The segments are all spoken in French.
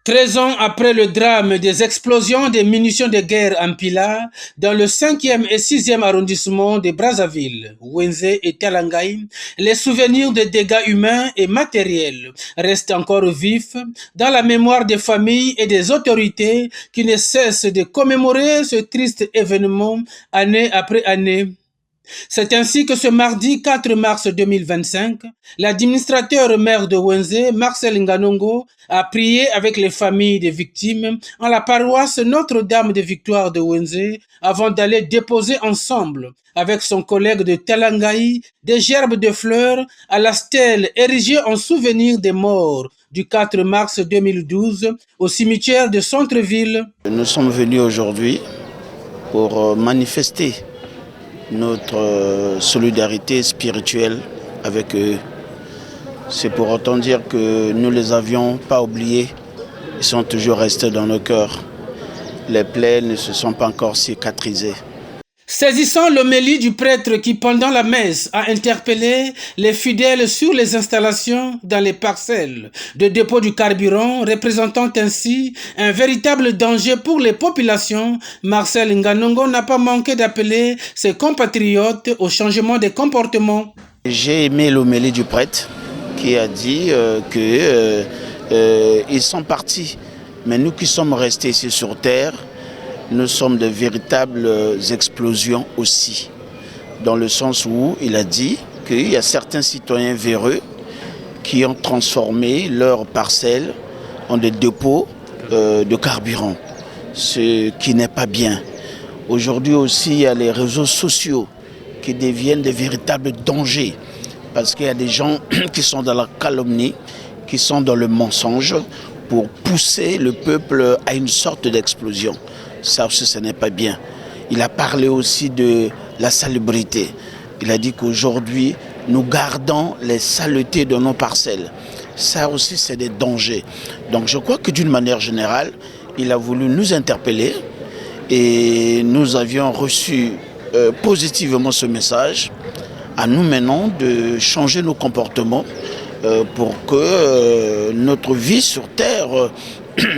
13 ans après le drame des explosions des munitions de guerre en Pila, dans le 5e et 6e arrondissement de Brazzaville, Wenze et Talangaï, les souvenirs de dégâts humains et matériels restent encore vifs dans la mémoire des familles et des autorités qui ne cessent de commémorer ce triste événement année après année. C'est ainsi que ce mardi 4 mars 2025, l'administrateur maire de Wenze, Marcel Nganongo, a prié avec les familles des victimes en la paroisse Notre-Dame de Victoire de Wenze avant d'aller déposer ensemble avec son collègue de Talangaï des gerbes de fleurs à la stèle érigée en souvenir des morts du 4 mars 2012 au cimetière de Centreville. Nous sommes venus aujourd'hui pour manifester notre solidarité spirituelle avec eux. C'est pour autant dire que nous ne les avions pas oubliés. Ils sont toujours restés dans nos cœurs. Les plaies ne se sont pas encore cicatrisées. Saisissant l'homélie du prêtre qui, pendant la messe, a interpellé les fidèles sur les installations dans les parcelles de dépôt du carburant, représentant ainsi un véritable danger pour les populations, Marcel Nganongo n'a pas manqué d'appeler ses compatriotes au changement des comportements. J'ai aimé l'homélie du prêtre qui a dit qu'ils sont partis, mais nous qui sommes restés ici sur terre, nous sommes de véritables explosions aussi, dans le sens où il a dit qu'il y a certains citoyens véreux qui ont transformé leurs parcelles en des dépôts de carburant, ce qui n'est pas bien. Aujourd'hui aussi, il y a les réseaux sociaux qui deviennent des véritables dangers, parce qu'il y a des gens qui sont dans la calomnie, qui sont dans le mensonge pour pousser le peuple à une sorte d'explosion. Ça aussi, ce n'est pas bien. Il a parlé aussi de la salubrité. Il a dit qu'aujourd'hui, nous gardons les saletés de nos parcelles. Ça aussi, c'est des dangers. Donc je crois que d'une manière générale, il a voulu nous interpeller et nous avions reçu positivement ce message. À nous maintenant de changer nos comportements pour que notre vie sur Terre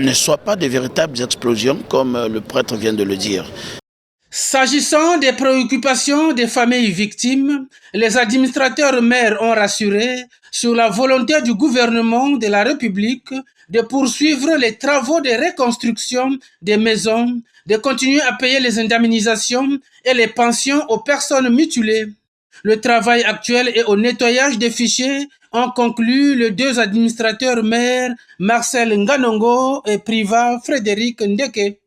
ne soit pas de véritables explosions comme le prêtre vient de le dire. S'agissant des préoccupations des familles victimes, les administrateurs maires ont rassuré sur la volonté du gouvernement de la République de poursuivre les travaux de reconstruction des maisons, de continuer à payer les indemnisations et les pensions aux personnes mutilées. Le travail actuel est au nettoyage des fichiers, ont conclu les deux administrateurs maires Marcel Nganongo et Priva Frédéric Ndeke.